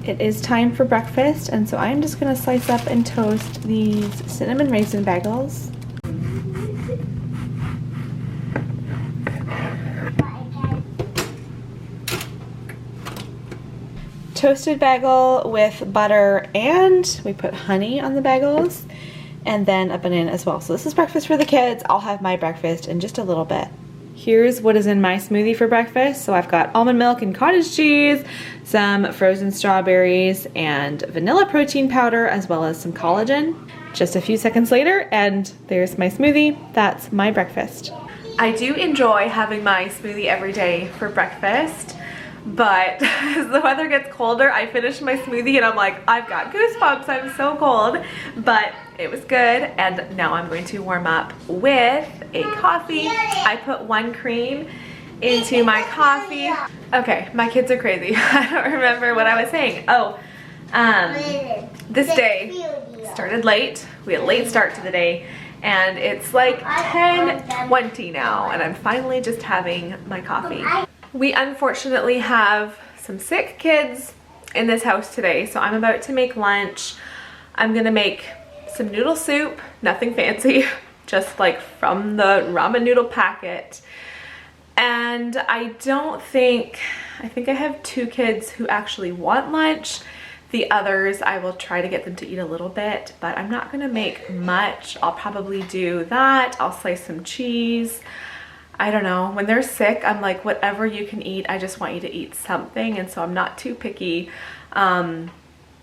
It is time for breakfast, and so I'm just gonna slice up and toast these cinnamon raisin bagels. Toasted bagel with butter, and we put honey on the bagels, and then a banana as well. So this is breakfast for the kids. I'll have my breakfast in just a little bit. Here's what is in my smoothie for breakfast. So I've got almond milk and cottage cheese, some frozen strawberries, and vanilla protein powder, as well as some collagen. Just a few seconds later, and there's my smoothie. That's my breakfast. I do enjoy having my smoothie every day for breakfast, but as the weather gets colder, I finish my smoothie and I'm like, I've got goosebumps, I'm so cold. But it was good, and now I'm going to warm up with a coffee. I put 1 cream into my coffee. Okay, my kids are crazy. I don't remember what I was saying. Oh, this day started late. We had a late start to the day, and it's like 10:20 now, and I'm finally just having my coffee. We unfortunately have some sick kids in this house today, so I'm about to make lunch. I'm gonna make some noodle soup, nothing fancy, just like from the ramen noodle packet. And I think I have 2 kids who actually want lunch. The others, I will try to get them to eat a little bit, but I'm not gonna make much. I'll probably do that. I'll slice some cheese. I don't know, when they're sick, I'm like, whatever you can eat, I just want you to eat something. And so I'm not too picky on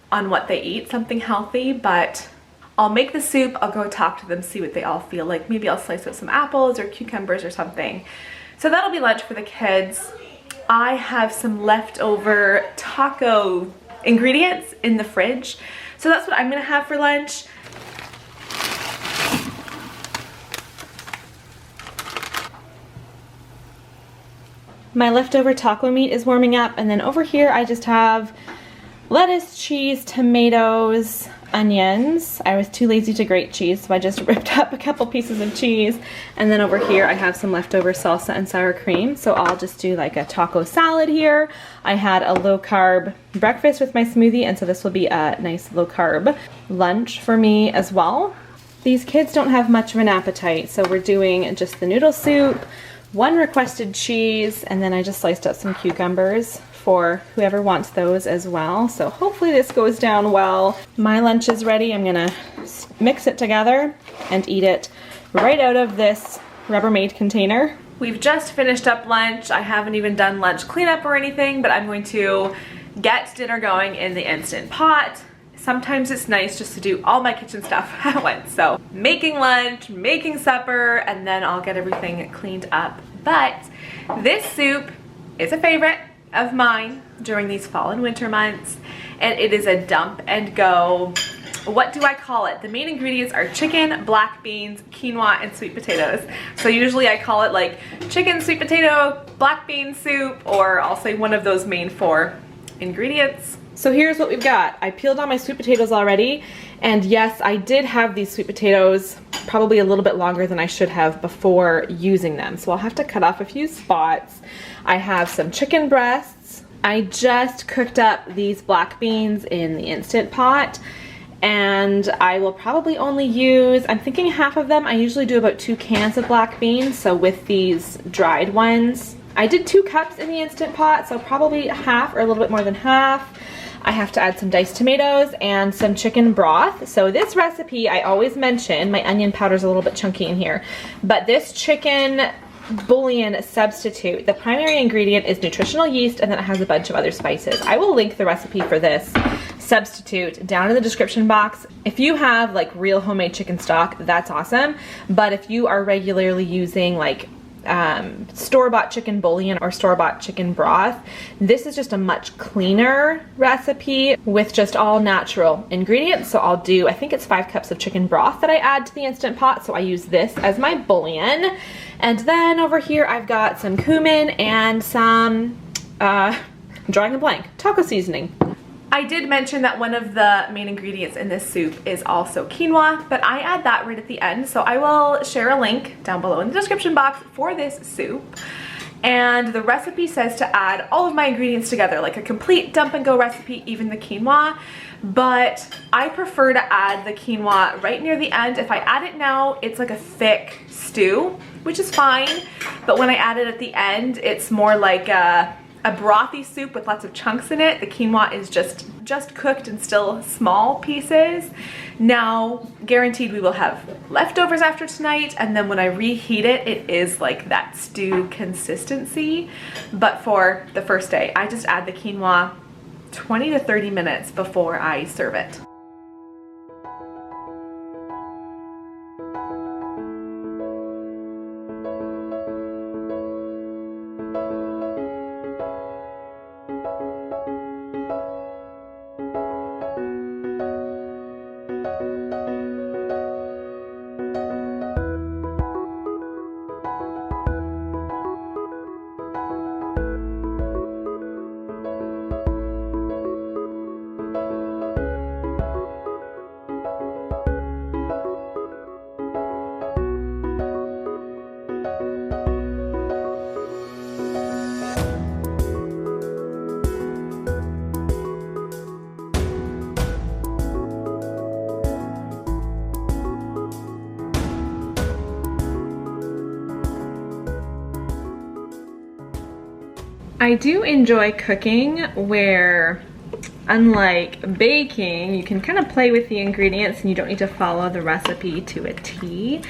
what they eat, something healthy, but I'll make the soup, I'll go talk to them, see what they all feel like. Maybe I'll slice up some apples or cucumbers or something. So that'll be lunch for the kids. I have some leftover taco ingredients in the fridge, so that's what I'm gonna have for lunch. My leftover taco meat is warming up, and then over here I just have lettuce, cheese, tomatoes, onions. I was too lazy to grate cheese, so I just ripped up a couple pieces of cheese. And then over here I have some leftover salsa and sour cream, so I'll just do like a taco salad here. I had a low-carb breakfast with my smoothie, and so this will be a nice low-carb lunch for me as well. These kids don't have much of an appetite, so we're doing just the noodle soup, 1 requested cheese, and then I just sliced up some cucumbers for whoever wants those as well. So hopefully this goes down well. My lunch is ready. I'm gonna mix it together and eat it right out of this Rubbermaid container. We've just finished up lunch. I haven't even done lunch cleanup or anything, but I'm going to get dinner going in the Instant Pot. Sometimes it's nice just to do all my kitchen stuff at once. So making lunch, making supper, and then I'll get everything cleaned up. But this soup is a favorite of mine during these fall and winter months, and it is a dump and go. What do I call it? The main ingredients are chicken, black beans, quinoa, and sweet potatoes. So usually I call it like chicken, sweet potato, black bean soup, or I'll say one of those main 4 ingredients. So here's what we've got. I peeled on my sweet potatoes already, and yes, I did have these sweet potatoes probably a little bit longer than I should have before using them, so I'll have to cut off a few spots. I have some chicken breasts. I just cooked up these black beans in the Instant Pot, and I will probably only use, I'm thinking half of them. I usually do about 2 cans of black beans, so with these dried ones, I did 2 cups in the Instant Pot, so probably half or a little bit more than half. I have to add some diced tomatoes and some chicken broth. So this recipe, I always mention, my onion powder is a little bit chunky in here, but this chicken bouillon substitute, the primary ingredient is nutritional yeast, and then it has a bunch of other spices. I will link the recipe for this substitute down in the description box. If you have like real homemade chicken stock, that's awesome. But if you are regularly using like store-bought chicken bouillon or store-bought chicken broth, this is just a much cleaner recipe with just all natural ingredients. So I'll do, I think it's 5 cups of chicken broth that I add to the Instant Pot, so I use this as my bouillon. And then over here I've got some cumin and some drawing a blank, taco seasoning. I did mention that one of the main ingredients in this soup is also quinoa, but I add that right at the end, so I will share a link down below in the description box for this soup. And the recipe says to add all of my ingredients together, like a complete dump and go recipe, even the quinoa. But I prefer to add the quinoa right near the end. If I add it now, it's like a thick stew, which is fine. But when I add it at the end, it's more like a brothy soup with lots of chunks in it. The quinoa is just cooked and still small pieces. Now, guaranteed we will have leftovers after tonight, and then when I reheat it, it is like that stew consistency. But for the first day, I just add the quinoa 20 to 30 minutes before I serve it. I do enjoy cooking where, unlike baking, you can kind of play with the ingredients and you don't need to follow the recipe to a T.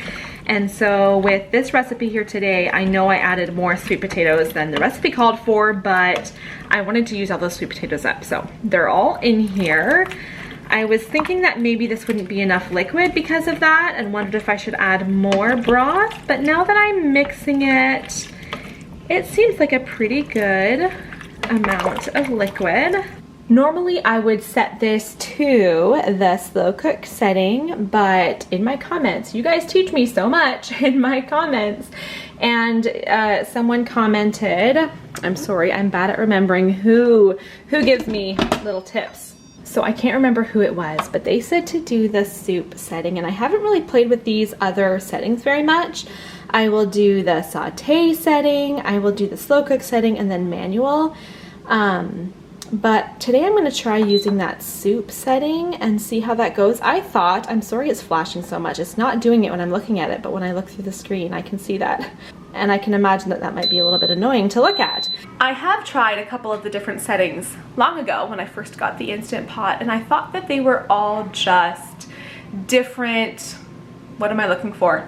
And so with this recipe here today, I know I added more sweet potatoes than the recipe called for, but I wanted to use all those sweet potatoes up. So they're all in here. I was thinking that maybe this wouldn't be enough liquid because of that and wondered if I should add more broth. But now that I'm mixing it, it seems like a pretty good amount of liquid. Normally I would set this to the slow cook setting, but in my comments, you guys teach me so much in my comments, and someone commented, I'm sorry, I'm bad at remembering who gives me little tips. So I can't remember who it was, but they said to do the soup setting, and I haven't really played with these other settings very much. I will do the saute setting, I will do the slow cook setting, and then manual. But today I'm gonna try using that soup setting and see how that goes. I thought, I'm sorry it's flashing so much, it's not doing it when I'm looking at it, but when I look through the screen, I can see that. And I can imagine that that might be a little bit annoying to look at. I have tried a couple of the different settings long ago when I first got the Instant Pot, and I thought that they were all just different, what am I looking for?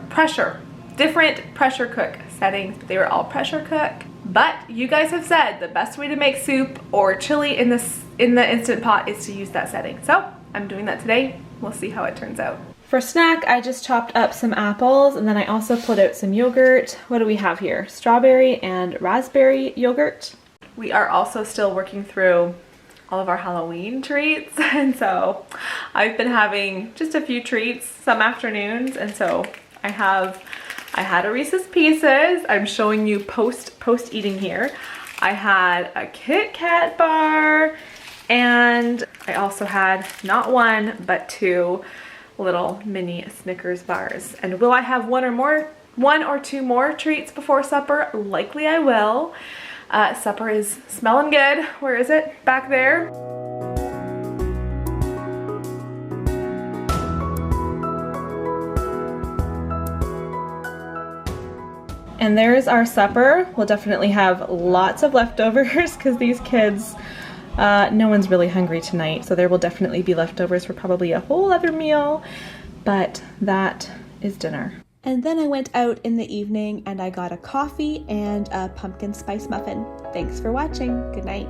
Different pressure cook settings. They were all pressure cook. But you guys have said the best way to make soup or chili in the Instant Pot is to use that setting. So I'm doing that today. We'll see how it turns out. For snack, I just chopped up some apples, and then I also pulled out some yogurt. What do we have here? Strawberry and raspberry yogurt. We are also still working through all of our Halloween treats, and so I've been having just a few treats some afternoons, and so I had a Reese's Pieces. I'm showing you post eating here. I had a Kit Kat bar, and I also had not one but two little mini Snickers bars. And will I have one or two more treats before supper? Likely I will. Supper is smelling good. Where is it? Back there. And there's our supper. We'll definitely have lots of leftovers because these kids, no one's really hungry tonight. So there will definitely be leftovers for probably a whole other meal, but that is dinner. And then I went out in the evening and I got a coffee and a pumpkin spice muffin. Thanks for watching. Good night.